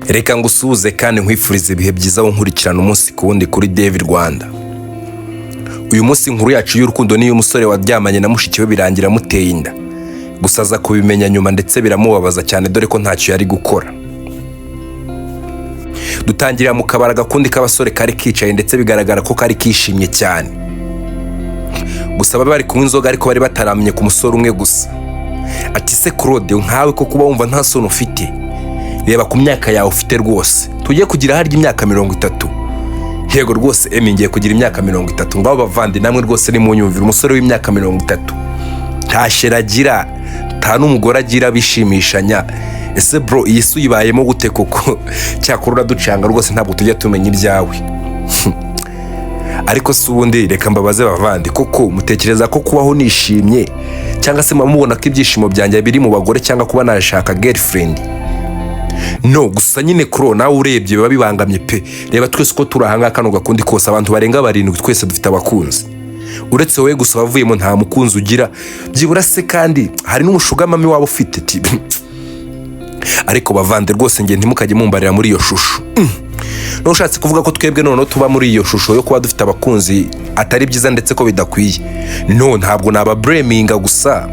Reka ngusuhuze kandi nkwifurize ibihe byiza aho nkurikirana umunsi ku wundi kuri David Rwanda. Uyu munsi inkuru yacu y'urukundo ni umusore waryamanye Namushikiwe birangira amuteye inda. Gusa aza kubimenya nyuma ndetse biramubabaza cyane dore ko ntacyo yari gukora. Dutangirira mu kabara gakundi k'abasore kari kicaye ndetse bigaragara ko kari kishimye cyane. Gusa bari kunywa inzoga ariko bari bataramye ku musore umwe gusa. Ati se Claude nkawe ko kuba wumva nta sono ufite. Reba ku myaka yawe ufite rwose. Tugiye kugira harya imyaka 30. Yego rwose ngiye kugira imyaka 30. Ngabo bavandi namwe rwose ni munyumvira umusore w'imyaka 30. Nta sheragira, nta n'umugore agira bishimishanya. Ese bro iyi su yibayemo gute koko? Cyakurura ducanga rwose ntabwo tujya tumenya ibyawe. Ariko se ubundi reka mbabaze bavandi koko mutekereza ko kubaho nishimye cyangwa se mubona ko ibyishimo byanjye biri mu bagore cyangwa kuba nashaka girlfriend? No, gusa nyine kuro nawe urebye biba bibangamye pe. Reba twese ko turahanga kano gakundi kose abantu barenga 7 twese dufite abakunzi. Uretse wowe gusa wavuyemo nta mukunzi ugira. Byibura se kandi hari n'umushugamami wabo ufite ti. Ariko bavande rwose nge ntimukajye mumbarira muri iyo shusho. No ushatse kuvuga ko twebwe none tuba muri iyo shusho yo kuba dufite abakunzi atari byiza ndetse ko bidakwiye. No, ntabwo naba braminga gusa.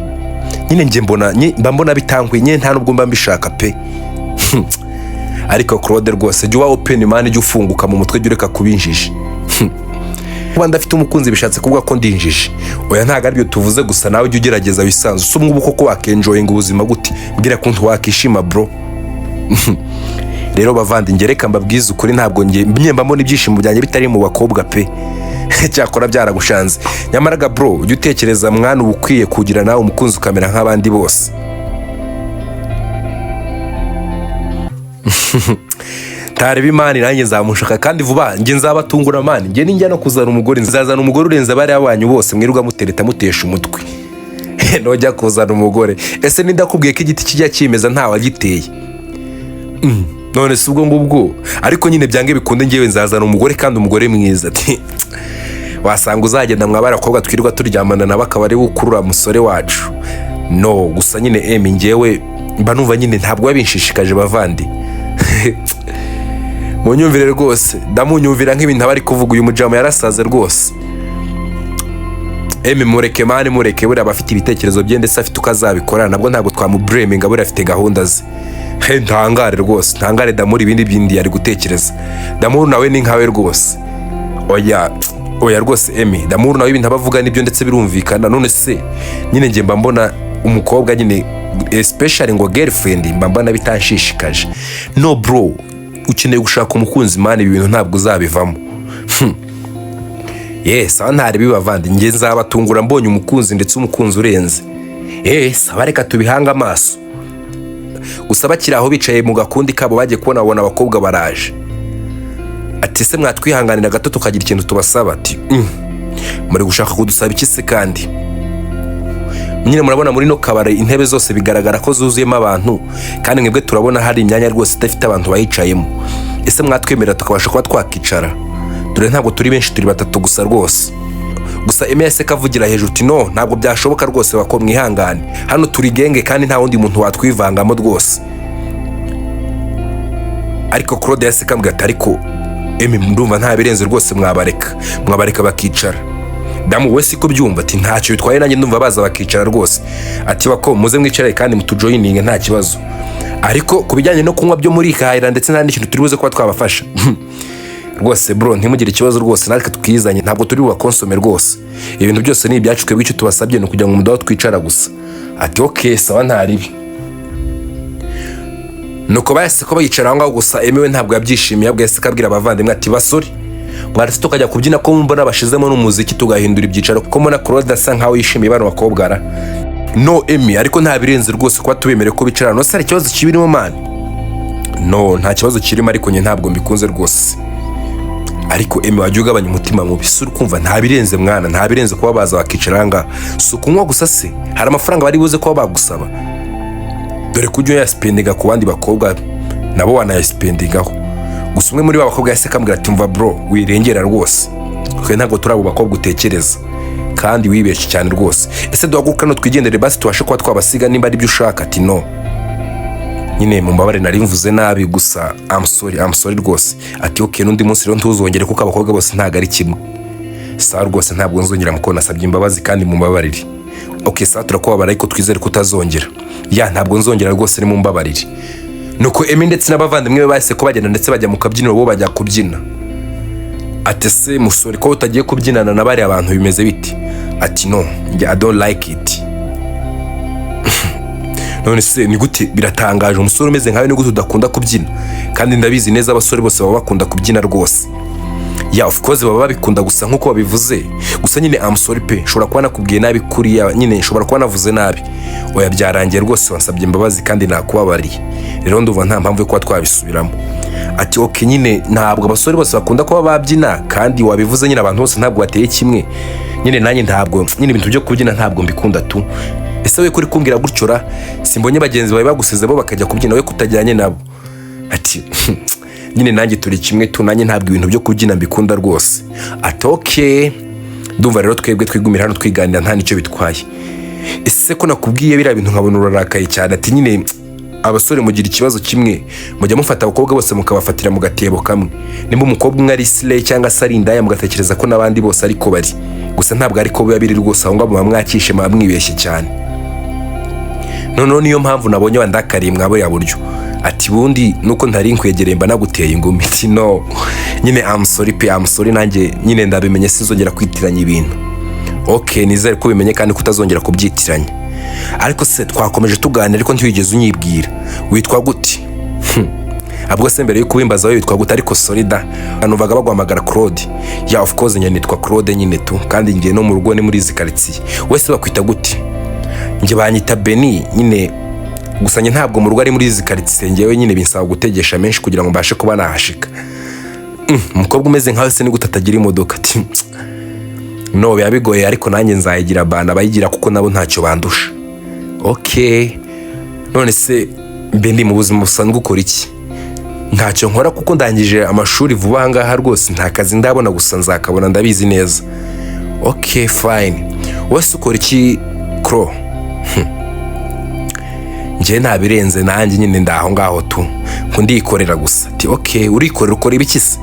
Nyine nge mbona bitangwiye nta nubwo mba mbishaka pe. Ariko Claude rwose jya open man jya ufunguka mu mutwe jya ureka kubinjije. Kuba ndafite umukunzi bishatse kuvuga ko ndinjije. Oya ntago aribyo tuvuze gusa nawe jya ugerageza bisanzwe. Sumwe ubuko ko wakenjoyinga ubuzima gute mbwira ko ntiwakishima bro. Rero bavandi ngereka mbabwiza ukuri ntabwo mbamo n'ibyishimo byanjye bitari mu bakobwa pe. Cyakora byaragushanze. Nyamaraga bro jya utekereza mwana ubukwiye kugira nawe umukunzi ukamera nk'abandi bose. Tarebe imani nanjye nzamushaka kandi vuba nge nzabatungura mani nge ninjya no kuzana umugore nzazana umugore urenze bari abanyu bose mwiruga mutereta mutesha umutwe. Nojya kuzana umugore ese nindakubwiye ko igiti kijya kimeza nta wagiteye. None si ubwo ngubwo ariko nyine byange bikunde ngewe nzazana umugore kandi umugore mwiza ati wasanga uzagenda mwabara kobwa twirirwa turyamana na bakaba ari bukurura musore wacu. No gusa nyine ngewe mba numva nyine ntabwo babinshishikaje bavandi. Munyumvire rwose ndamunyumvira nk'ibintu abari kuvuga uyu mujama yarasaze rwose. Mureke mani mureke buri abafite ibitekerezo bye ndetse afite ukazabikora nabwo ntabwo twamubreminga buri afite gahunda ze. Ntangare rwose ntangare damuri ibindi byindi yari gutekereza. Damuru nawe ni nkawe rwose. Oya rwose damuru nawe ibintu abavuga nibyo ndetse birumvikana. None se nyine nge mba mbona umukobwa nyine especially ngo girlfriend mba mbona bitanshishikaje. No bro ukeneye gushaka umukunzi mani ibintu ntabwo uzabivamo. Yes ntari bibavandi nge nzabatungura mbonye umukunzi ndetse umukunzi urenze. Sabareka tubihanga amaso. Gusa bakira aho bicaye mu gakundi kabo bagiye kubona abona abakobwa baraje. Ati se mwatwihanganira gato tukagira ikintu tubasaba ati. Muri gushaka kudusaba iki se kandi? Nyine murabona muri no kabare intebe zose bigaragara ko zuzuyemo abantu kandi mwebwe turabona hari imyanya rwose idafite abantu bayicayemo. Ese mwatwemera tukabasha kuba twakicara? Dore ntabwo turi benshi turi 3 gusa rwose. Gusa MS kavugira hejuru uti no ntabwo byashoboka rwose bako mwihangane. Hano turi genge kandi nta wundi muntu watwivangamo rwose. Ariko Claude yasekambwe atariko ndumva nta birenze rwose mwabareka bakicara. Damu wese ko byumva ati ntacyo bitwaye nanjye ndumva baza bakicara rwose. Ati bako muze mwicare kandi mutujoyininge nta kibazo. Ariko kubijyanye no kunywa byo muri kahira ndetse nta n'ikintu turi buze kuba twabafasha. Rwose bro ntimugire ikibazo rwose natwe tukizanye ntabwo turi bubakonsome rwose. Ibintu byose ni ibyacu twebwe icyo tubasabye no kujya mu mudaho twicara gusa. Ati okay sawa ntaribi. Nuko bayase ko bayicara aho ngaho gusa emewe ntabwo yabyishimiye abwese kabwira abavandimwe ati basore mwaretse tukajya kubyina ko mbona bashizemo n'umuziki tugahindura ibyicaro kuko mbona Claude asa nkaho yishimiye bano bakobwara. No ariko nta birenze rwose kuba tubemere ko bicara. No sari ikibazo kibirimo man. No nta kibazo kirimo ariko nye ntabwo mbikunze rwose. Ariko wajya ugabanya umutima mu bisuru kumva nta birenze mwana nta birenze kuba baza bakicaranga. So kunywa gusa se hari amafaranga bari buze kuba bagusaba. Dore kujyo yaspendinga ku bandi bakobwa nabo wanayaspendingaho. Gusa umwe muri babakobwa yasekambwira ati mva bro wirengera rwose. Kwe ntabwo turabo bakobwa utekereza kandi wibeshye cyane rwose. Ese duhaguruka no twigendere basi tubashe kuba twabasiga nimba ari byo ushaka ati no. nyine mu mbabare nari mvuze nabi gusa I'm sorry rwose. Ati okay n'undi munsi rero ntuzongere kuko abakobwa bose ntago ari kimwe. Sa rwose ntabwo nzongera muko nasabye imbabazi kandi mu mbabarire. Okay sa turakubabara ariko twizere ko utazongera. Ya ntabwo nzongera rwose ni mu mbabarire. Nuko Emi ndetse n'abavandimwe be bahise ko bagenda ndetse bajya mu kabyiniro bo bajya kubyina. Ati se musore ko utagiye kubyinana na bari abantu bimeze biti? Ati no, I don't like it. None se ni gute biratangaje umusore umeze nkawe ni gute udakunda kubyina? Kandi ndabizi neza abasore bose baba bakunda kubyina rwose. Ya of course baba babikunda gusa nkuko babivuze. Gusa nyine I'm sorry pe, nshobora kuba nakubwiye nabi kuriya, nyine nshobora kuba navuze nabi. Oya byarangiye rwose wansabye imbabazi kandi nakubabariye. Rero ndumva nta mpamvu yo kuba twabisubiramo. Ati okay nyine ntabwo abasore bose bakunda kuba babyina kandi wabivuze nyine abantu bose ntabwo bateye kimwe. Nyine nanjye ntabwo nyine ibintu byo kubyina ntabwo mbikunda tu. Ese we kuri kumbwira gutyo ra simbonye bagenzi bawe bagusize bo bakajya kubyina we kutajyanye nabo. Ati nyine nanjye turi kimwe tu, nanjye ntabwo ibintu byo kubyina mbikunda rwose. Ati okay ndumva rero twebwe twigumira hano twiganira nta nicyo bitwaye. Ese ko nakubwiye bira bintu nkabona urarakaye cyane. Ati nyine abasore mugira ikibazo kimwe, mujya mufata abakobwa bose mukabafatira mu gatebo kamwe. Nimba umukobwa umwe ari slay cyangwa se ari indaya mugatekereza ko nabandi bose ariko bari. Gusa ntabwo ariko biba biri rwose, aho ngabo mwakishe mwamwibeshye cyane. Noneho niyo mpamvu nabonye bandakariye mwabo ya buryo. Ati bundi nuko ntari nkwegereye mba naguteye ingumi. Ati no nyine I'm sorry nanjye nyine ndabimenye sinzongera kwitiranya ibintu. Okay nizere ko bimenye kandi kutazongera kubyitiranya. Ariko se twakomeje tuganira ariko ntiwigeze unyibwira witwa gute? Abwo se mbere yo kubimbaza witwa gute? Ariko sorry da anuvaga bagwamagara Claude. Ya of course nyine nitwa Claude nyine tu, kandi ngiye no mu rugo ni muri izi quartier. Wese bakwita gute? Nge banyita Beni nyine, gusa nye ntabwo mu rugo ari muri izi quartier, ngewe nyine binsaba gutegesha menshi kugira ngo mbashe kuba nahashika. Umukobwa umeze nkawe se ni gute atagira imodoka? Ati no biba bigoye ariko nanjye nzayigira bana bayigira kuko nabo ntacyo bandusha. Okay none se Beni mu buzima busanzwe ukora iki? Ntacyo nkora kuko ndangije amashuri vuba ahangaha rwose nta kazi ndabona, gusa nzakabona ndabizi neza. Okay fine. Wese ukora iki Kro? Nje ntabirenze nanjye nyine ndaho ngaho tu ndikorera gusa. Ati okay urikorera ukora ibiki se?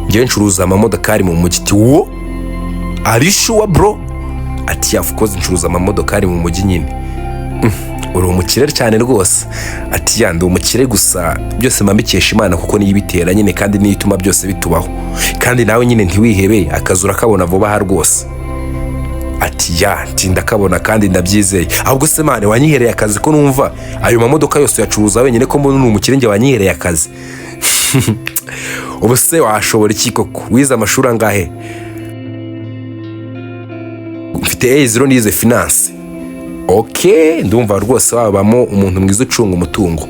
Nje ncuruza amamodokari mu mujyi. Ati wo ari sure bro? Ati of course ncuruza amamodokari mu mujyi nyine. Uri umukire cyane rwose. Ati ya ndi umukire gusa byose mbikesha Imana kuko niyo ibitera nyine kandi niyo ituma byose bitubaho. Kandi nawe nyine ntiwihebe akazura kabona vuba ha rwose. Ati ya ndakabona kandi ndabyizeye. Ahubwo se mane wanyihereye akazi ko numva ayo mamodoka yose yacuruza wenyine ko mbona umukire nge wanyihereye akazi. Ubu se washobora iki koko? Wize amashuri angahe? Mfite A0 nize finance. Okay ndumva rwose wabamo umuntu mwiza ucunga umutungo.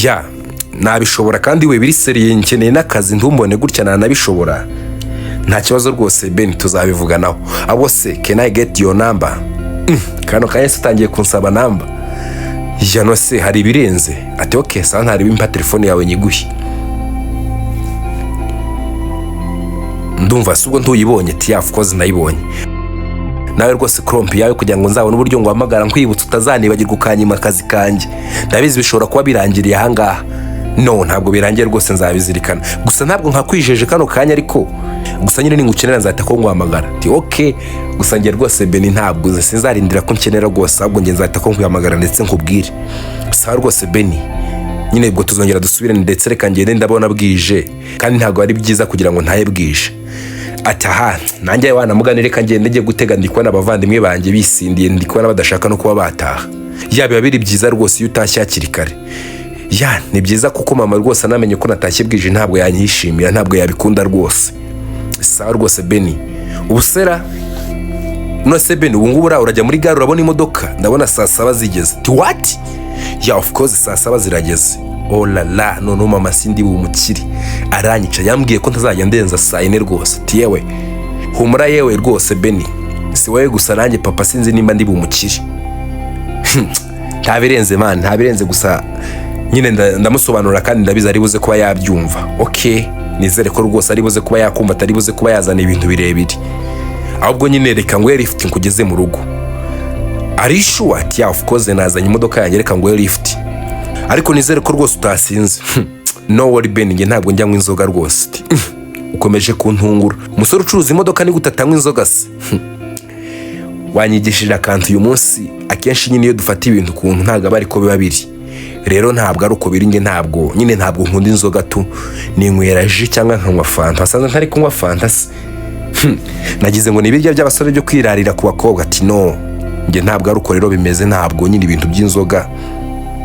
Ya nabishobora kandi we biri seriye, nkeneye n'akazi ndumbone gutya nabishobora. Nta kibazo rwose Ben tuzabivuganaho. Abo se can I get your number? Kano kanya utangiye kunsaba number. Ya no se hari birenze. Ati okay sa ntari bimpa telefone yawe nyiguhi. Ndumva subwo ntuyibonye. Ati of course nayibonye. Nawe rwose krompi yawe kugira ngo nzabone uburyo ngo hamagara nkwibutsa utazanibagirwa ukanyima akazi kanjye. Ndabizi bishobora kuba birangiriye ahangaha. No ntabwo birangiye rwose nzabizirikana. Gusa ntabwo nkakwijeje kano kanya ariko gusa nyine ningukenera nzahita ko ngwamagara. Ati okay gusa ngiye rwose Beni ntabwo sinzarindira ko nkenera rwose, ahubwo ngiye nzahita ko ngwamagara ndetse nkubwire. Sa rwose Beni nyine ubwo tuzongera dusubirane ndetse reka ngende ndabona bwije kandi ntabwo ari byiza kugira ngo ntaye bwije. Ati aha nanjye wanamugane reka ngende njye gutega ndikwa n'abavandimwe banjye bisindiye ndikwa n'abadashaka no kuba bataha. Ya biba biri byiza rwose iyo utashye hakiri kare. Ya ni byiza kuko mama rwose anamenye ko natashye bwije ntabwo yanyishimira, ntabwo yabikunda rwose. Sa rwose Beni ubusera no se Beni ubu ngubu urajya muri gare urabona imodoka ndabona saa 7 zigeze. Ati what? Ya of course saa 7 zirageze. Oh la la none mama sindi bumukiri aranyica yambwiye ko ntazajya ndenza saa 4 rwose. Ati yewe humura yewe rwose Beni si wowe gusa nanjye papa sinzi nimba ndi bumukiri. Ntabirenze man ntabirenze gusa nyine ndamusobanura kandi ndabiza ari buze kuba yabyumva. Okay nizere ko rwose ari buze kuba yakumva atari buze kuba yazana ibintu birebire. Ahubwo nyine reka ngwe lift nkugeze mu rugo. Ari sure? Ati of course nazanye imodoka yanjye reka ngwe lift. ariko nizere ko rwose utasinze. No worry Ben, nge ntabwo njya nywa inzoga rwose. Ukomeje kuntungura. Umusore ucuruza imodoka ni gutatanywa inzoga se? Wanyigishije akantu uyu munsi, akenshi nyine iyo dufata ibintu kuntu ntabwo aba ariko biba biri. Rero ntabwo ari uko biri, nge ntabwo nkunda inzoga tu, ninywera ji cyangwa nkanywa fanta. Asanzwe ntari kunywa fanta se. Nagize ngo nibirya by'abasore byo kwirarira ku bakobwa, ati no, nge ntabwo ari uko rero bimeze. Ntabwo nyine ibintu by'inzoga,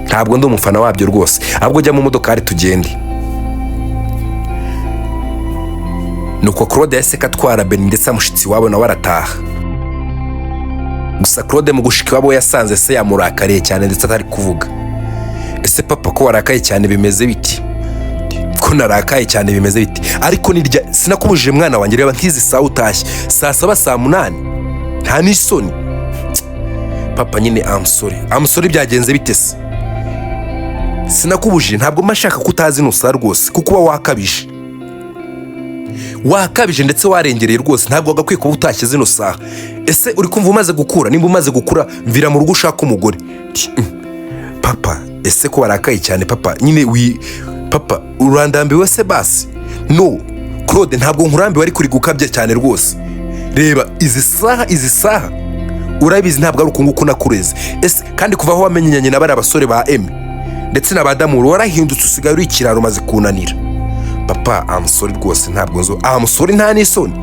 ntabwo ndi umufana wabyo rwose. Ahubwo jya mu modokari tugende. Nuko Claude yahise atwara Ben ndetse amushitsi wabo nawe arataha. Gusa Claude mu gushika iwabo yasanze se yamurakariye cyane ndetse atari kuvuga. Ese papa ko warakaye cyane bimeze biti? Ko narakaye cyane bimeze biti? Ariko nirya sinakubujije mwana wanjye, reba nkizi saa utashye saa 7 saa 8, nta n'isoni. Papa nyine I'm sorry byagenze bite se? Sinakubujije, ntabwo mashaka kutazi nusa rwose kuko uba wakabije ndetse warengereye rwose. Ntabwo wagakwiye kuba utashye zino saha. Ese uri kumva umaze gukura? Nimba umaze gukura mvira mu rugo ushaka umugore. Papa ese ko warakaye cyane papa? Nyine papa urandambiwe se basi? No Claude, ntabwo nkurambiwe ariko uri gukabya cyane rwose. Reba izi saha urabizi ntabwo ari ukunguku nakureze. Ese kandi kuva aho wamenyanye na bari abasore ba Emi ndetse na badamuru warahindutse, usigaye uri ikiraro umaze kunanira. Papa I'm sorry rwose, ntabwo nzo nta n'isoni.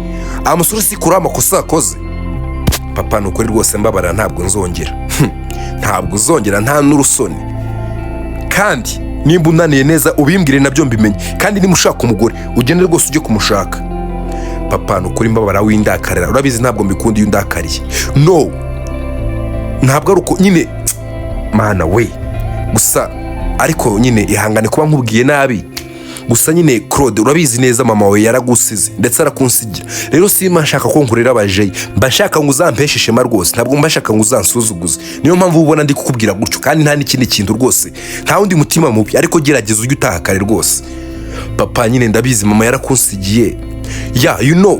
Si kuri amakosa akoze. Papa nukuri rwose mbabara, ntabwo nzongera. Ntabwo uzongera, nta n'urusoni. Kandi nimba unaniye neza ubimbwire nabyo mbimenye. Kandi nimushaka umugore ugende rwose ujye kumushaka. Papa nukuri mbabara windakarira, urabizi ntabwo mbikunda iyo undakariye. No, ntabwo ari uko nyine mana we. Gusa ariko nyine ihangane kuba nkubwiye nabi. Gusa nyine Claude urabizi neza mama we yaragusize ndetse arakunsigira. Rero sima nshaka ko nkurera abajeyi, mbashaka ngo uzampeshe ishema rwose, ntabwo mbashaka ngo uzansuzuguze. Niyo mpamvu ubona ndi kukubwira gutyo, kandi nta n'ikindi kintu rwose, nta wundi mutima mubi, ariko gerageza ujye utahakare rwose. Papa nyine ndabizi mama yarakunsigiye.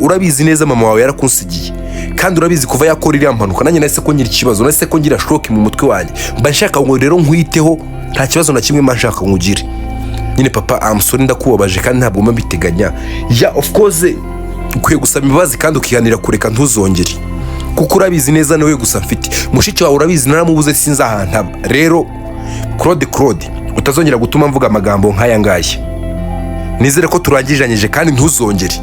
Urabizi neza mama wawe yarakunsigiye, kandi urabizi kuva yakora iriya mpanuka nanjye nahise ko ngira ikibazo, nahise ko ngira stroke mu mutwe wanjye. Mbashaka ngo rero nkwiteho, nta kibazo na kimwe mbashaka ngugire. Nyine papa I'm sorry ndakubabaje kandi ntabwo mbiteganya. Of course ukwiye gusaba imbabazi kandi ukihanira kureka ntuzongere, kuko urabizi neza nawe gusa mfite mushiki wawe, urabizi naramubuze sinzi ahantu aba. Rero Claude utazongera gutuma mvuga amagambo nk'aya ngaya. Nizere ko turangijanyije kandi ntuzongere.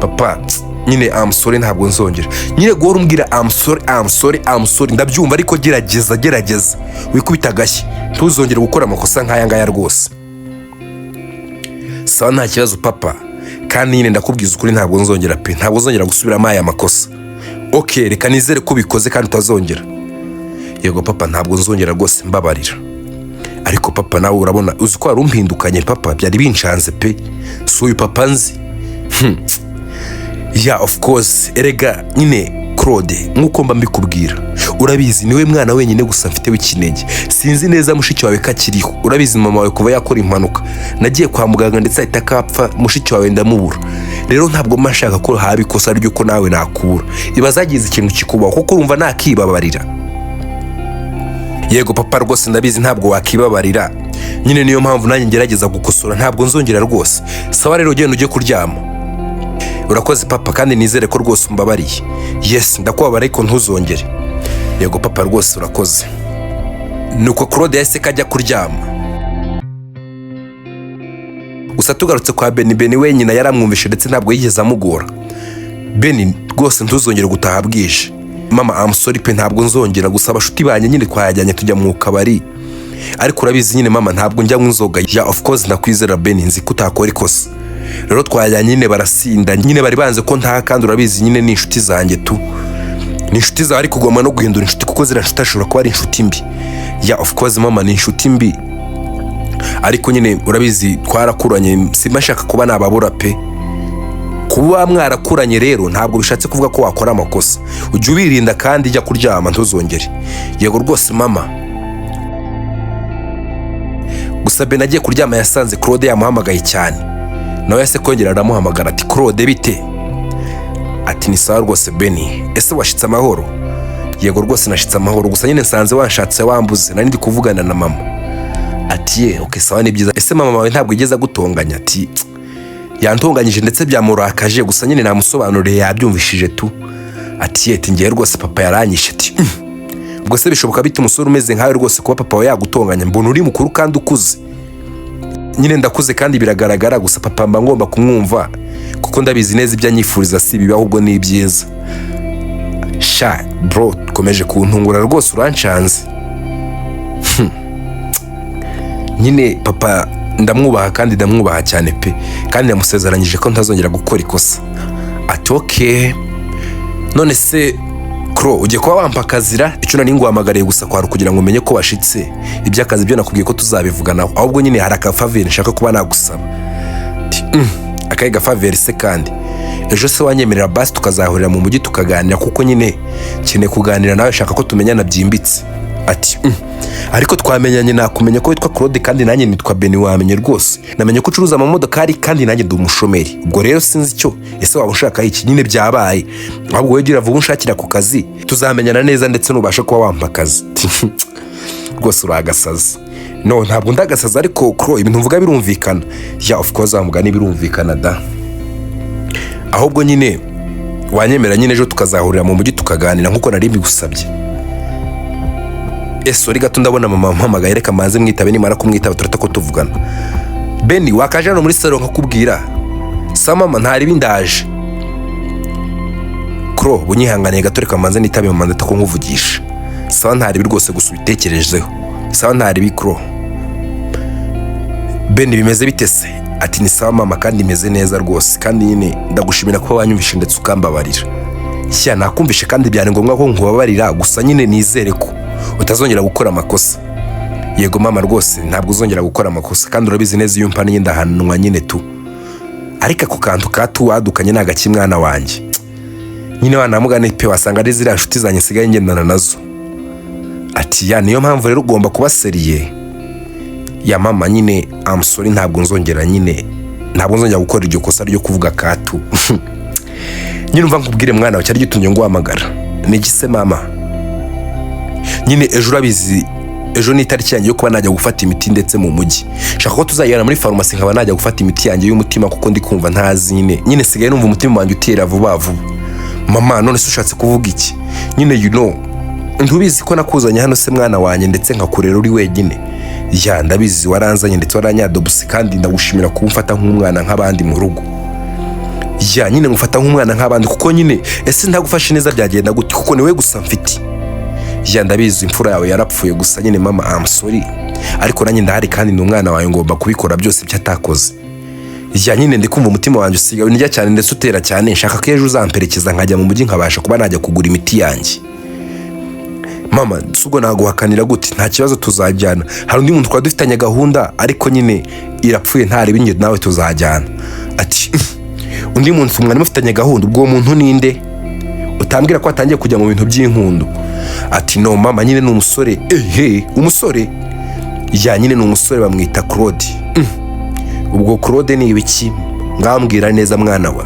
Papa nyine I'm sorry, ntabwo nzongera. Nyine guhora umbwira I'm sorry ndabyumva, ariko gerageza wikubita agashyi, ntuzongere gukora amakosa nk'aya ngaya rwose. Sawa nta kibazo papa, kandi nyine ndakubwiza ukuri ntabwo nzongera pe, ntabwo nzongera gusubiramo aya makosa. Okay, reka nizere ko ubikoze kandi utazongera. Yego papa, ntabwo nzongera rwose, mbabarira. Ariko papa nawe urabona uzi ko warumpindukanye papa, byari binshanze pe. So uyu papa nzi. Of course erega nyine Claude nkuko mba mbikubwira, urabizi niwe mwana wenyine gusa mfite w'ikinege. Sinzi neza mushiki wawe kakiriho. Urabizi mama wawe kuva yakora impanuka nagiye kwa muganga ndetse ahita akapfa, mushiki wawe ndamubura. Rero ntabwo mashaka ko haba ikosa ryo ko nawe nakubura. Ibazagize ikintu kikubaho kuko urumva nakibabarira. Yego papa rwose ndabizi ntabwo wakibabarira, nyine niyo mpamvu nanjye ngerageza gukosora, ntabwo nzongera rwose. Sawa rero genda ujye kuryama. Urakoze papa, kandi nizere ko rwose umbabariye. Yes ndakubabara ariko ntuzongere. Yego papa rwose urakoze. Nuko Claude yahise kajya kuryama. Gusa tugarutse kwa Ben wenyine yaramwumvishe ndetse ntabwo yigeze amugora. Ben rwose ntuzongere gutaha bwije. Mama I'm sorry pe, ntabwo nzongera. Gusa abashuti banye nyine twajyanye tujya mu kabari, ariko urabizi nyine mama ntabwo njya nzoga. Of course ndakwizera Ben, nzi ko utakora ikosa. Rero twajyanye nyine barasinda, nyine bari banze ko nta, kandi urabizi nyine ni inshuti zanjye tu. Ni inshuti zawe ariko ugomba no guhindura inshuti, kuko zira inshuti ashobora kuba ari inshuti mbi. Of course mama ni inshuti mbi, ariko nyine urabizi twarakuranye, simashaka kuba nababura pe. Kuba mwarakuranye rero ntabwo bishatse kuvuga ko wakora amakosa. Ujye ubirinda kandi jya kuryama ntuzongere. Yego rwose mama. Gusa Ben agiye kuryama yasanze Claude yamuhamagaye cyane. Nawe yase kongera aramuhamagara ati Claude bite? Ati ni sawa rwose Ben, ese washitse amahoro? Yego rwose nashitse amahoro, gusa nyine nsanze wanshatse wambuze, nari ndi kuvugana na mama. ati ye okay sawa ni byiza. Ese mama wawe ntabwo igeze gutonganya? Ati yantonganyije ndetse byamurakaje gusa nyine namusobanuriye yabyumvishije tu. Ati ye ngiye rwose papa yaranyishe. Ati ubwo se bishoboka bite umusore umeze nkawe rwose kuba papa wawe yagutonganya? Mbona uri mukuru kandi ukuze. Nyine ndakuze kandi biragaragara gusa papa mba ngomba kumwumva kuko ndabizi neza ibyo anyifuriza si bibi ahubwo ni ibyiza. Sha bro komeje kuntungura rwose uranshanze. Nyine papa ndamwubaha kandi ndamwubaha cyane pe kandi namusezeranyije ko ntazongera gukora ikosa. Ati okay none se Kro ugiye kuba wampakazira icyo nani nguhamagariye gusa kwara kugira ngo umenye ko washitse iby'akazi byo nakubwiye ko tuzabivuganaho ahubwo nyine hari akafaveri nshaka kuba nagusaba. Akaye gafaveri se kandi ejo se wanyemerera basi tukazahurira mu mujyi tukaganira kuko nyine cyene kuganira nawe shaka ko tumenyana byimbitse. Ati ariko twamenyanye nakumenya ko witwa Claude kandi nanjye nitwa Beni wamenye rwose namenye ko ucuruza amamodokari kandi nanjye ndi umushomeri ubwo rero sinzi icyo ese waba ushaka iki nyine byabaye ahubwo wegira vuba unshakira ku kazi tuzamenyana neza ndetse nubasha kuba wampa akazi. Rwose uragasaza. No ntabwo ndagasaza ariko Kro ibintu mvuga birumvikana. Ya of course amugani birumvikana da. Ahubwo nyine wanyemera nyine ejo tukazahurira mu mujyi tukaganira nkuko nari mbigusabye. Sorry gato ndabona mama mpamagaye reka manze mwitabe nimara kumwitaba turata ko tuvugana. Beni wakaje hano muri salon nkakubwira. Sa mama ntari bindaje. Kro bunyihanganiye gato reka manze nitabe mama ndata ko nkuvugisha. Sawa ntari rwose gusubitekerejeho. Sawa ntari bikro. Beni bimeze bitese. Ati ni sawa mama kandi imeze neza rwose kandi nyine ndagushimira ko wanyumvishe ndetse ukambabarira. Sya nakumvishe kandi byane ngombwa ko nkubabarira gusa nyine nizere ko utazongera gukora amakosa. Yego mama rwose ntabwo uzongera gukora amakosa kandi urabizi neza iyo mpani nyenda hanwa nyine tu. Ariko ako kantu katu wadukanye nagaki mwana wanjye. Nyine wanamugane pe wasanga ari zira nshuti zanye sigaye ngendana nazo. Ati ya niyo mpamvu rero ugomba kuba seriye. Ya mama nyine Amutera ntabwo nzongera nyine ntabwo nzongera gukora iryo kosa ryo kuvuga katu. Nyine umva nkubwire mwana wawe cyari gitumye ngo wamagara. Nigise mama. Nyine ejo urabizi ejo ni itariki yanjye yo kuba najya gufata imiti ndetse mu mujyi. Shaka ko tuzayana muri farumasi nkaba najya gufata imiti yanjye y'umutima kuko ndi kumva ntazi nyine sigaye numva umutima wanjye utera vuba vuba. Mama none se ushatse kuvuga iki? Nyine you know ntubizi ko nakuzanye hano se mwana wanjye ndetse nkakurera uri wenyine. Ya ndabizi waranzanye ndetse waranyadobuse kandi ndagushimira kumfata nk'umwana nk'abandi mu rugo. Ya nyine ngufata nk'umwana nk'abandi kuko nyine ese ndagufashe neza byagenda gute kuko niwe gusa mfiti. Ya ndabizi imfura yawe yarapfuye gusa nyine mama I'm sorry ariko nanjye ndahari kandi ni umwana wawe ngomba kubikora byose byatakoze. Ya nyine ndi kumva umutima wanjye usigaye unjya cyane ndetse utera cyane nshaka ko ejo uzamperekeza nkajya mu mujyi nkabasha kuba najya kugura imiti yanjye. Mama sugo naguhakanira gute nta kibazo tuzajyana hari undi muntu dufitanye gahunda ariko nyine irapfuye ntari binge nawe tuzajyana. Ati undi muntu mwari mufitanye gahunda ubwo muntu ninde utambwira ko atangiye kujya mu bintu by'inkundo? Ati no mama nyine ni umusore. Umusore? Ya nyine ni umusore bamwita Claude. Ubwo Claude ni ibiki ngambwira neza mwana wa.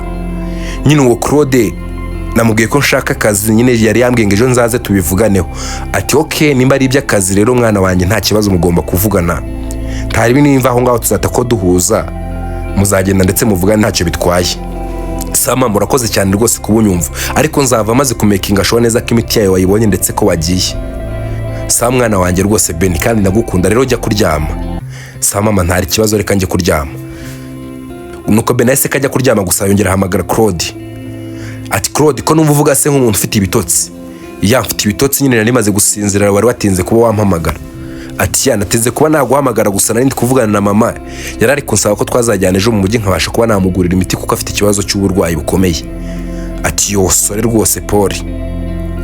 Nyine uwo Claude namubwiye ko nshaka akazi nyine yari yambwiye ngo ejo nzaze tubivuganeho. Ati okay nimba ari iby'akazi rero mwana wanjye nta kibazo mugomba kuvugana. Ntari binimva aho ngaho tuzata ko duhuza muzagenda ndetse muvugane ntacyo bitwaye. Sama murakoze cyane rwose kubunyumva ariko nzava maze kumekinga show neza ko imiti yawe wayibonye ndetse ko wagiye. Sa mwana wanjye rwose Beni kandi ndagukunda rero jya kuryama. Sa mama ntari kibazo reka njye kuryama. Nuko Beni ese kajya kuryama gusa yongera hamagara Claude. Ati Claude ko numva uvuga se nk'umuntu ufite ibitotsi. Ya mfite ibitotsi nyine nari maze gusinzira wari watinze kuba wampamagara. Ati ya nateze kuba naguhamagara gusa nari ndi kuvugana na mama yarari kunsaba ko twazajyana ejo mu mujyi nkabasha kuba namugurira imiti kuko afite ikibazo cy'uburwayi bukomeye. Ati yosore rwose Paul.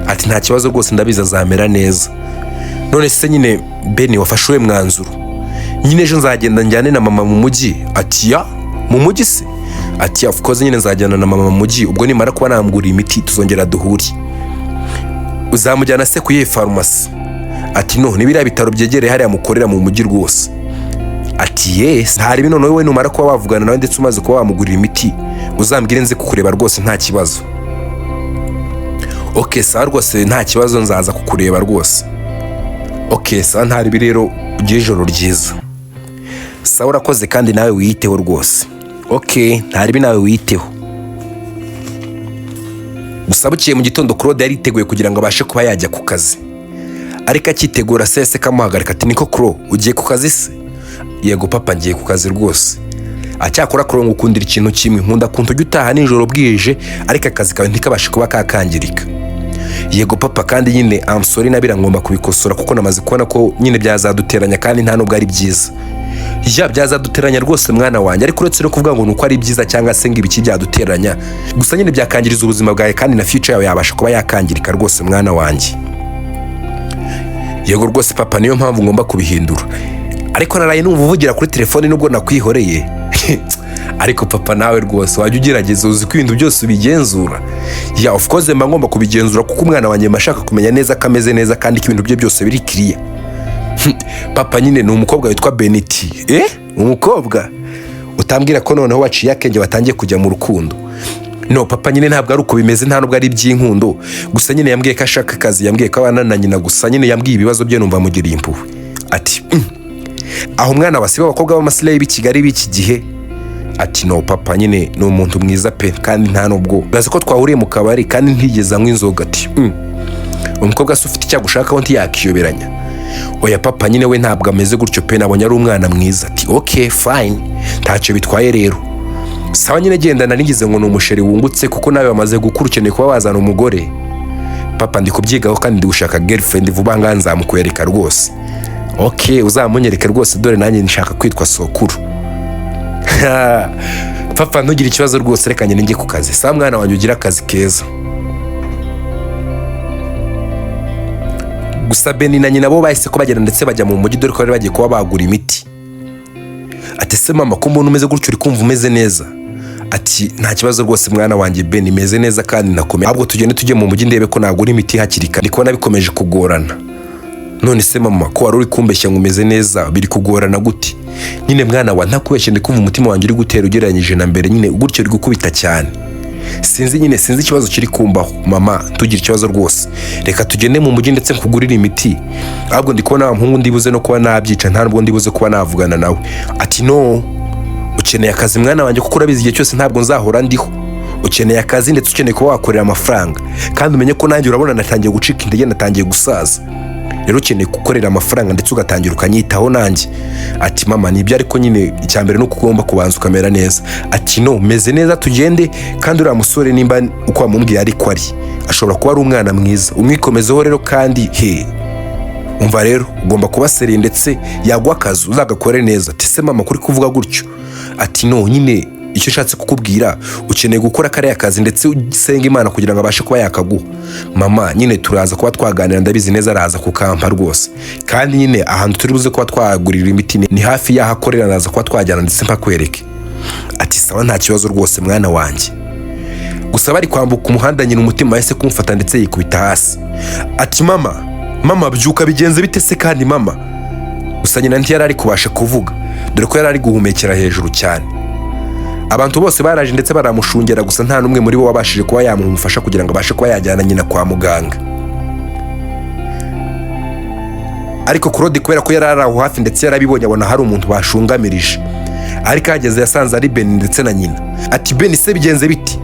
Ati nta kibazo rwose ndabiza zamera neza. None se nyine Beni wafashe uwe mwanzuro nyine ejo nzagenda njyane na mama mu mujyi? Ati ya mu mujyi se? Ati of course nyine nzajyana na mama mu mujyi ubwo nimara kuba namugurira imiti tuzongera duhuri. Uzamujyana se ku ye farumasi? Ati no nibira bitaro byegereye hariya mukorera mu mujyi rwose. Ati yes hari bino wowe numara kuba wavugana nawe ndetse umaze kuba wamugurira imiti uzambwire nze kukureba rwose nta kibazo. Okay sa rwose nta kibazo nzaza kukureba rwose. Okay sa ntari birero ugire ijoro ryiza. sawa urakoze kandi nawe wiyiteho rwose. Okay, ntaribi nawe wiyiteho. Gusa bukiye mu gitondo Claude yari yiteguye kugira ngo abashe kuba yajya ku kazi, ariko akitegura sese kamuhagarika ati niko Claude ugiye ku kazi se? Yego papa ngiye ku kazi rwose. Acyakora Claude ngukundira ikintu kimwe, nkunda kuntu ujya utaha nijoro bwije ariko akazi kawe ntikabashe kuba kakangirika. Yego papa kandi nyine I'm sorry nabira ngomba kubikosora kuko namaze kubona ko nyine byazaduteranya kandi nta nubwo ari byiza. Ya byazaduteranya rwose mwana wanjye, ariko uretse no kuvuga ngo nuko ari byiza cyangwa se ngo ibiki byaduteranya, gusa nyine byakangiriza ubuzima bwawe kandi na future yawe yabasha kuba yakangirika rwose mwana wanjye. Yego rwose papa niyo mpamvu ngomba kubihindura, ariko naraye numva uvugira kuri telefone nubwo nakwihoreye. Ariko papa nawe rwose wajya ugerageza uzi ko ibintu byose ubigenzura. Ya of course mba ngomba kubigenzura kuko umwana wanjye mashaka kumenya neza kameze neza kandi ko ibintu bye byose biri clear. Papa nyine ni umukobwa witwa Beniti. Umukobwa utambwira ko noneho waciye akenge watangiye kujya mu rukundo? No papa nyine ntabwo ari uko bimeze, nta nubwo ari by'inkundo, gusa nyine yambwiye ko ashaka akazi, yambwiye ko abana na nyina, gusa nyine yambwiye ibibazo bye numva mugiriye impuhwe. Ati aho umwana wasiba abakobwa b'amasilayi b'i Kigali b'iki gihe. Ati no papa nyine ni umuntu mwiza pe kandi nta nubwo bazi ko twahuriye mu kabari kandi ntigeze anywa inzoga. Ati umukobwa se ufite icyagushakaho ntiyakiyoberanya. Oya papa nyine we ntabwo ameze gutyo pe, nabonye ari umwana mwiza. Ati okay fine ntacyo bitwaye rero. Sawa nyine genda, nanigize ngo ni umusheri wungutse kuko nawe bamaze gukura ukeneye kuba wazana umugore. Papa ndi kubyigaho kandi ndi gushaka girlfriend vuba nga nzamukwereka rwose. Okay uzamunyereke rwose, dore nanjye nshaka kwitwa sokuru. Papa ntugire ikibazo rwose, reka njye ku kazi. Sawa mwana wanjye ugira akazi keza. Gusa Beni na nyina bo bahise ko bagenda ndetse bajya mu mujyi dore ko bari bagiye kuba bagura imiti. Ati se mama ko umuntu umeze gutyo uri kumva umeze neza? Ati nta kibazo rwose mwana wanjye Beni, meze neza kandi nakomeye, ahubwo tugende tujye mu mujyi ndebe ko nagura imiti hakiri kare, ndiko nabikomeje kugorana. None se mama ko wari uri kumbeshya ngo umeze neza biri kugorana gute? Nyine mwana wa ntakubeshye ndi kumva umutima wanjye uri gutera ugereranyije na mbere, nyine gutyo uri gukubita cyane. Sinzi ikibazo kiri kumbaho mama, tugira ikibazo rwose, reka tugende mu mujyi ndetse nkugurire imiti, ahubwo ndi kubona umuhungu ndibuze no kuba nabyica, nta nubwo ndibuze kuba navugana nawe. Ati no ukeneye akazi mwana wanjye kuko urabizi igihe cyose ntabwo nzahora ndiho. Ukeneye akazi ndetse ukeneye kuba wakorera amafaranga, kandi umenye ko nanjye urabona natangiye gucika intege, natangiye gusaza, rero ukeneye gukorera amafaranga ndetse ugatangira ukanyitaho nanjye. Ati mama nibyo, ariko nyine icyambere nuko ugomba kubanza ukamera neza. Ati no meze neza tugende, kandi uriya musore nimba uko wamubwiye ariko ari ashobora kuba ari umwana mwiza, umwikomezeho rero kandi umva rero ugomba kuba seri ndetse yagwa akazi uzagakore neza. Ati se mama kuri kuvuga gutyo? Ati no nyine icyo nshatse kukubwira ukeneye gukora kariya kazi ndetse usenga Imana kugira ngo abashe kuba yakaguha. Mama nyine turaza kuba twaganira, ndabizi neza araza kukampa rwose, kandi nyine ahantu turi buze kuba twagurira imiti ni hafi y'aho akorera, araza kuba twajyana ndetse mpakwereke. Ati sawa nta kibazo rwose mwana wanjye. Gusa bari kwambuka umuhanda nyine umutima wahise kumufata ndetse yikubita hasi. Ati mama byuka bigenze bite se kandi mama? Gusa nyina ntiyari ari kubasha kuvuga dore ko yari ari guhumekera hejuru cyane. Abantu bose baraje ndetse baramushungera, gusa nta numwe muri bo wabashije kuba yamufasha kugira ngo abashe kuba yajyana nyina kwa muganga. Ariko Claude kubera ko yari ari aho hafi ndetse yarabibonye abona hari umuntu bashungamirije, ariko ageze yasanze ari Beni ndetse na nyina. Ati Beni se bigenze biti?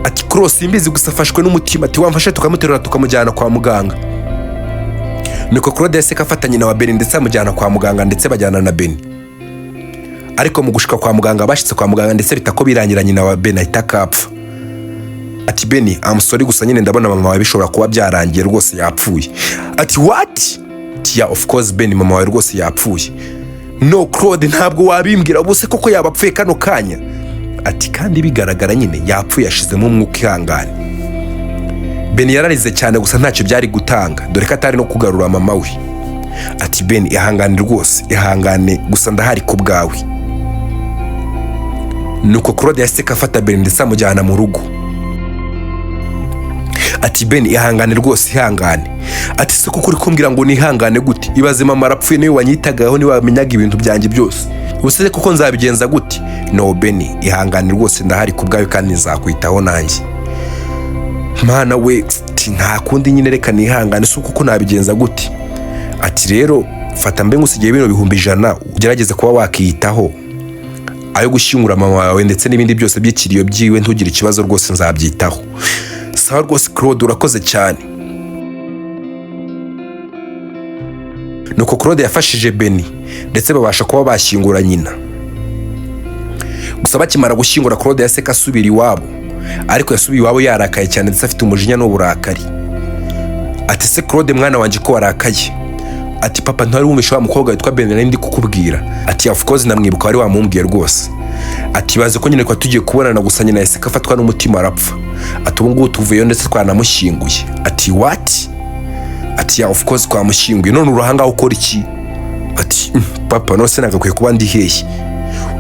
Ati Claude simbizi gusa afashwe n'umutima. Ati wamfashe tukamuterura tukamujyana kwa muganga. Niko Claude yase kafata nyina wa Beni ndetse amujyana kwa muganga ndetse bajyana na Beni. Ariko mu gushika kwa muganga bashitse kwa muganga ndetse bitako birangira nyina wa Beni ahita akapfa. Ati Beni I'm sorry gusa nyine ndabona mama wawe bishobora kuba byarangiye rwose yapfuye. Ati what? Yeah of course Beni mama wawe rwose yapfuye. No Claude ntabwo wabimbwira ubuse koko yabapfuye kano kanya. Ati kandi bigaragara nyine yapfuye yashizemo umwuka ihangane. Beni yararize cyane gusa ntacyo byari gutanga dore ko atari no kugarura mama we. Ati Beni ihangane rwose, ihangane gusa ndahari ku bwawe. Nuko Claude yahise afata Beni ndetse amujyana mu rugo. Ati Beni ihangane rwose, ihangane. Ati se kuko uri kumbwira ngo nihangane gute? Ibaze mama arapfuye niwe wanyitagaho, niwe wamenyaga ibintu byanjye byose, ubuse kuko nzabigenza gute? No Beni ihangane rwose ndahari ku bwawe kandi nzakwitaho nanjye. Mana we nta kundi nyine reka nihangane, se kuko nabigenza gute? Ati rero fata mbe ngusigiye bino bihumbi 100 ugerageze kuba wakiyitaho ayo gushyingura mama wawe ndetse n'ibindi byose by'ikiriyo byiwe ntugire ikibazo rwose nzabyitaho. Sawa rwose Claude urakoze cyane. Nuko Claude yafashije Benny ndetse babasha kuba bashyingura nyina. Gusa bakimara gushyingura Claude yaseka asubira iwabo, ariko yasubiye iwabo yarakaye cyane ndetse afite umujinya n'uburakari. Ati se Claude mwana wanjye ko warakaye? Ati papa ntari wumvisha wa mukobwa witwa Benny ndi kukubwira. Ati of course namwibuka wari wamumbwiye rwose. Ati baze ko nyine kwa tugiye kubonana gusa nyina yaseka afatwa n'umutima arapfa. Ati ubu ngubu tuvuyeyo ndetse twanamushyinguye. Ati what? Ati of course twamushyinguye. None uruhanga ukora iki? Ati papa no se nagakwiye kuba ndi hehe?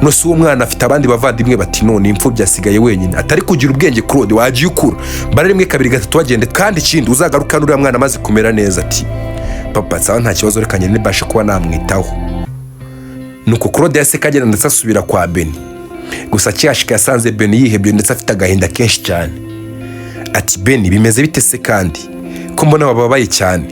No si uwo mwana afite abandi bavandimwe. Bati none imfubyi asigaye wenyine. Atari kugira ubwenge Claude wagiye ukura. Bara rimwe kabiri gatatu wagende kandi ikindi uzagaruka n'uriya mwana amaze kumera neza. Ati papa sawa nta kibazo reka nyine mbashe kuba namwitaho. Nuko Claude yaseka agenda ndetse asubira kwa Benny. Gusa cyashika yasanze Benny yihebye ndetse afite agahinda kenshi cyane. Ati Benny bimeze bite se kandi ko mbona bababaye cyane?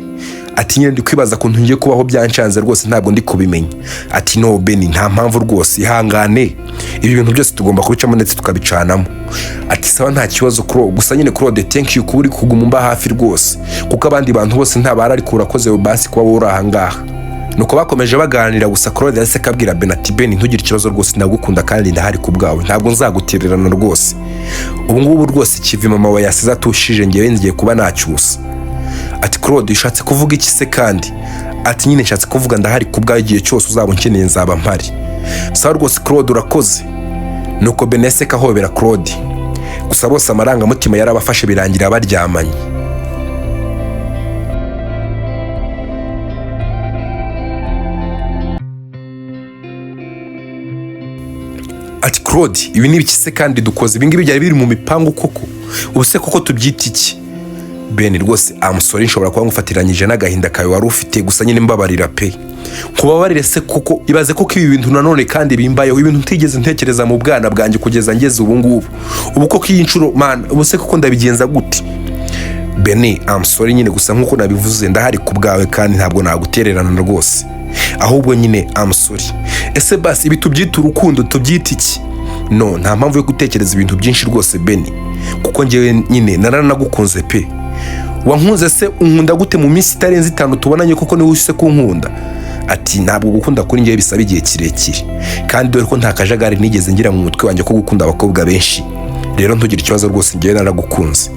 Ati nyine ndi kwibaza ko ntungiye kubaho byancanze rwose ntabwo ndi kubimenya. Ati no Benny nta mpamvu rwose ihangane, ibi bintu byose tugomba kubicamo ndetse tukabicanamo. Ati sawa nta kibazo gusa nyine Claude thank you kuri kuguma mba hafi rwose kuko abandi bantu bose ntabara ari kurakoze basi kuba uri aha ngaha. Nuko bakomeje baganira gusa Claude yase kabwira Benny ati Benny ntugire ikibazo rwose ndagukunda kandi ndahari ku bwawe ntabwo nzagutererana rwose. Ubu ngubu rwose ikivi mama we yasize atushije ngewe ngiye kuba nacyusa. Ati Claude ushatse kuvuga iki se kandi? Ati nyine nshatse kuvuga ndahari ku bwawe igihe cyose uzaba unkeneye nzaba mpari. Sawa rwose Claude urakoze. Nuko Benny yaseka ahobera Claude. Gusa bose amarangamutima yarabafashe birangira baryamanye. Ati Claude ibi ni biki se kandi dukoze ibi ngibi byari biri mu mipango koko? Ubu se koko tubyita iki? Benny rwose Umusore nshobora kuba ngufatiranyije n'agahinda kawe wari ufite gusa nyine mbabarira pe. Kubabarire se koko ibaze koko ibi bintu nanone kandi bimbayeho ibintu ntigeze ntekereza mu bwana bwanjye kugeza ngeze ubu ngubu. Ubu koko iyi ncuro man ubu se koko ndabigenza gute? Benny Umusore nyine gusa nkuko nabivuze ndahari ku bwawe kandi ntabwo nagutererana rwose. Ahubwo nyine Umusore ese basi ibi tubyita urukundo tubyita iki? No nta mpamvu yo gutekereza ibintu byinshi rwose Benny kuko ngewe nyine naranagukunze pe. Wankunze se unkunda gute mu minsi itarenze 5 tubonanye koko ni wise kunkunda? Ati ntabwo gukunda kuri ngewe bisaba igihe kirekire kandi dore ko nta kajagari nigeze ngira mu mutwe wanjye ko gukunda abakobwa benshi. Rero ntugire ikibazo rwose ngewe naragukunze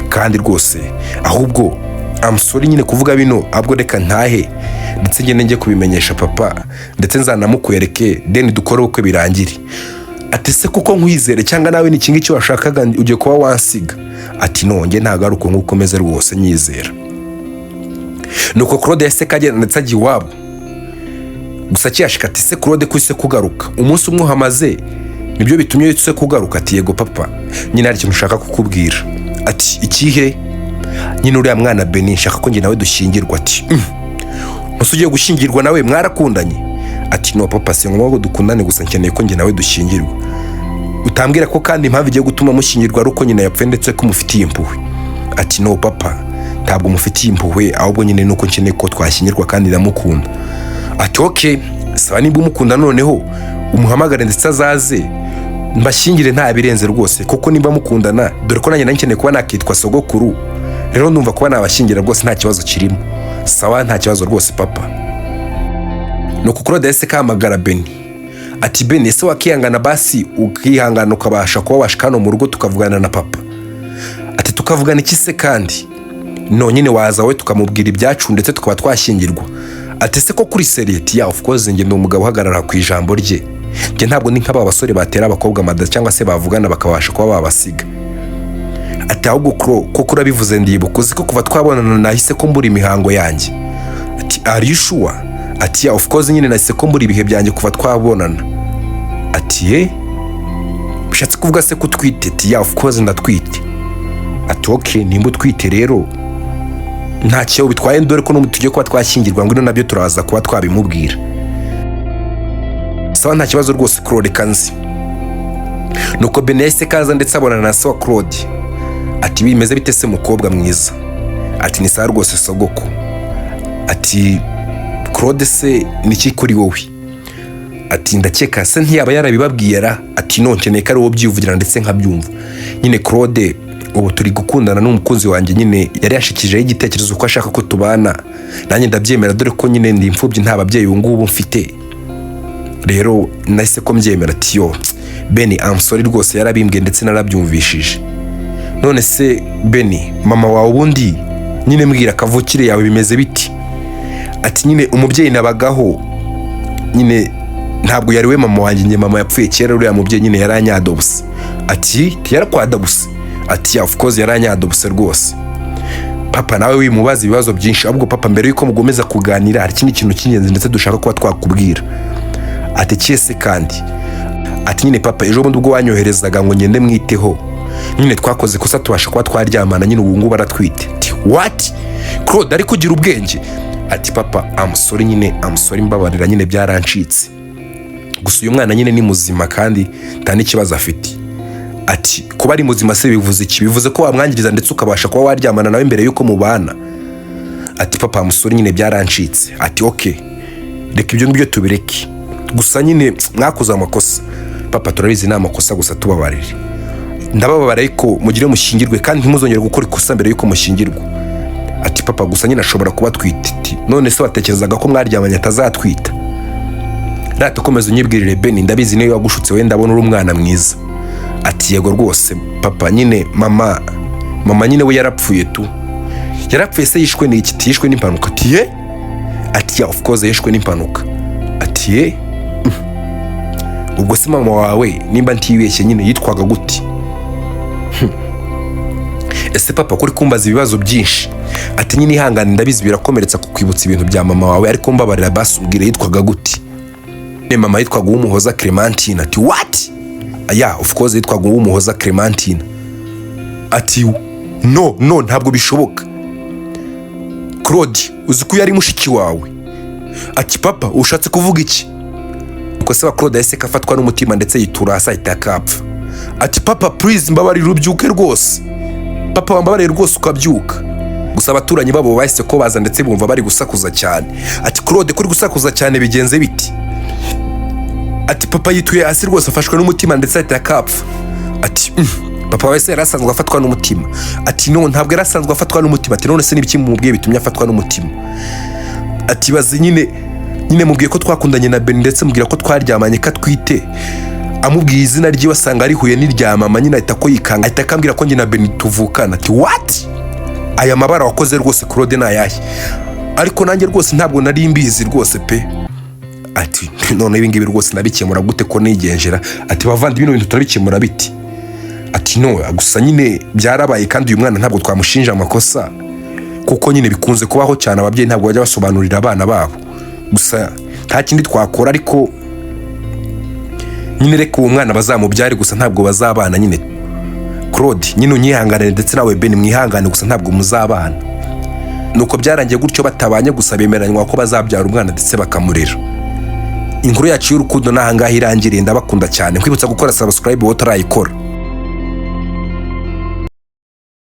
kandi rwose ahubwo Umusore nyine kuvuga bino abwo reka ntahe ndetse ngene ngiye kubimenyesha papa ndetse nzanamukwereke deni dukore uko birangire. Ati se kuko nkwizere cyangwa nawe ni kingi cyo washakaga ugiye kuba wansiga? Ati no nge ntagaruko nkuko meze rwose nyizera. Nuko Claude yaseka agenda ndetse agiye iwabo. Gusa cyashika ati se Claude kwise kugaruka umunsi umwe hamaze nibyo bitumye yitse kugaruka? Ati yego papa nyine ari kintu ushaka kukubwira. Ati ikihe? Nyine uriya mwana Benny nshaka ko nge nawe dushyingirwa. Ati usugiye gushyingirwa nawe mwarakundanye? Ati no papa se ngo dukundane gusa nkeneye ko nge nawe dushyingirwa. Utambwira ko kandi impamvu igiye gutuma mushyingirwa ari uko nyina yapfuye ndetse ko mufitiye impuhwe? Ati no papa ntabwo mufitiye impuhwe ahubwo nyine nuko nkeneye ko twashyingirwa kandi ndamukunda. Ati okay sawa nimba umukunda noneho umuhamagare ndetse azaze mbashyingire nta birenze rwose kuko nimba mukundana dore ko nanjye nkeneye kuba nakitwa sogokuru. Rero ndumva kuba nabashyingira rwose nta kibazo kirimo. Sawa nta kibazo rwose papa. Nuko Claude yase kamagara Benny. Ati Benny ese wakihangana basi ukihangana ukabasha kuba washikano mu rugo tukavugana na papa? Ati tukavugana iki se kandi? No nyine waza we tukamubwira ibyacu ndetse tukaba twashyingirwa. Ati se ko kuri serieti ya of course nge ndi umugabo uhagarara ku ijambo rye. Nge ntabwo ni nk'aba basore batera abakobwa mada cyangwa se bavugana bakabasha kuba babasiga. Ati ahubwo koko urabivuze ndibukuzi ko kuva twabonana nahise ko mbura imihango yanjye. Ati are you sure? Ati of course nyine nahise ko mbura ibihe byanjye kuva twabonana. Ati bishatse kuvuga se kutwite? Ati of course ndatwite. Ati okay nimba utwite rero nta cyo bitwaye ndore ko n'umutujye kuba twashyingirwa ngo nabyo turaza kuba twabimubwira. Sawa nta kibazo rwose Claude kanzi. Nuko Benny yahise kaza ndetse abonana na se wa Claude. Ati bimeze bite se mukobwa mwiza? Ati ni sawa rwose sogoko. Ati Claude se niki kuri wowe? Ati ndakeka se ntiyaba yarabibabwiye ra. Ati no nkeneye ko ari wowe byivugira ndetse nkabyumva. Nyine Claude ubu turi gukundana n'umukunzi wanjye nyine yari yashikijeho igitekerezo ko ashaka ko tubana, nanjye ndabyemera dore ko nyine ndi imfubyi nta babyeyi ubu ngubu mfite, rero nahise ko mbyemera. Ati yo Beni Umusore rwose yarabimbwiye ndetse narabyumvishije. None se Beni mama wawe ubundi nyine mbwira kavukire yawe bimeze biti? Ati nyine umubyeyi nabagaho nyine ntabwo yari we mama wanjye, nyine mama yapfuye kera, uriya mubyeyi nyine yaranyadobuse. Ati yarakwadabuse? Ati of course yaranyadobuse rwose. Papa nawe wimubaza ibibazo byinshi, ahubwo papa mbere yuko mugomeza kuganira hari ikindi kintu cy'ingenzi ndetse dushaka kuba twakubwira. Ati cyese kandi? Ati nyine papa ejo bundi ubwo wanyoherezaga ngo ngende mwiteho nyine twakoze kosa tubasha kuba twaryamana, nyine ubu ngubu baratwite. Ati what? Claude ari kugira ubwenge? Ati papa Umusore nyine Umusore mbabarira nyine byarancitse, gusa uyu mwana nyine ni muzima kandi nta n'ikibazo afite. Ati kuba ari muzima se bivuze iki? Bivuze ko wamwangiriza ndetse ukabasha kuba waryamana nawe mbere yuko mubana. Ati papa Umusore nyine byarancitse. Ati okay reka ibyo ngibyo tubireke, gusa nyine mwakoze amakosa. Papa turabizi ni amakosa gusa tubabarire, ndababara ariko mugire mushyingirwe kandi ntimuzongere gukora ikosa mbere yuko mushyingirwa. Ati papa gusa nyine ashobora kuba atwite. None se watekerezaga ko mwaryamanye atazatwita? Rata komeza unyibwirire Beni, ndabizi niyo wagushutse wenda abona uri umwana mwiza. Ati yego rwose papa nyine mama nyine we yarapfuye tu. Yarapfuye se yishwe n'iki? Yishwe n'impanuka? Ati ye? Ati of course yishwe n'impanuka. Ati ye? Ubwo se mama wawe nimba ntibeshye nyine yitwaga gute? Ese papa kuri kumbaza ibibazo byinshi? Ati nyine ihangane ndabizi birakomeretsa kukwibutsa ibintu bya mama wawe, ariko mbabarira basi ubwire yitwaga gute? Mama yitwaga Uwumuhoza Clementine. Ati what? Yeah of course yitwaga Uwumuhoza Clementine. Ati no ntabwo bishoboka. Claude uzi ko yari mushiki wawe? Ati papa ushatse kuvuga iki? Uko se Claude yahise kafatwa n'umutima ndetse yitura hasi ahita akapfa. Ati papa please mbabarira ubyuke rwose, papa wambabarira rwose ukabyuka. Gusa abaturanyi babo bahise ko baza ndetse bumva bari gusakuza cyane. Ati Claude kuri gusakuza cyane bigenze biti? Ati papa yituye hasi rwose afashwe n'umutima ndetse ahita akapfa. Ati papa wese yarasanzwe afatwa n'umutima? Ati no ntabwo yarasanzwe afatwa n'umutima. Ati none se nibiki mubwiye bitumye afatwa n'umutima? Ati bazi nyine mubwiye ko twakundanye na Beni ndetse mubwira ko twaryamanye katwite, amubwiye izina ryiwe asanga arihuye n'irya mama, nyine ahita ko yikanga ahita akambwira ko njye na Beni tuvukana. Ati what? Aya mabara wakoze rwose Claude nayahe? Ariko nanjye rwose ntabwo nari mbizi rwose pe. Ati none ibi ngibi rwose nabikemura gute ko nigenjera? Ati bavandi bino bintu turabikemura biti? Ati no gusa nyine byarabaye kandi uyu mwana ntabwo twamushinja amakosa, kuko nyine bikunze kubaho cyane ababyeyi ntabwo bajya basobanurira abana babo, gusa nta kindi twakora. Ariko nyine reka uwo mwana bazamubyare gusa ntabwo bazabana nyine. Claude nyine unyihangane ndetse nawe Beni mwihangane gusa ntabwo muzabana. Nuko byarangiye gutyo batabanye gusa bemeranywa ko bazabyara umwana ndetse bakamurera. Inkuru yacu y'urukundo nahangaha irangiriye, ndabakunda cyane. Nkwibutsa gukora subscribe wowe utarayikora.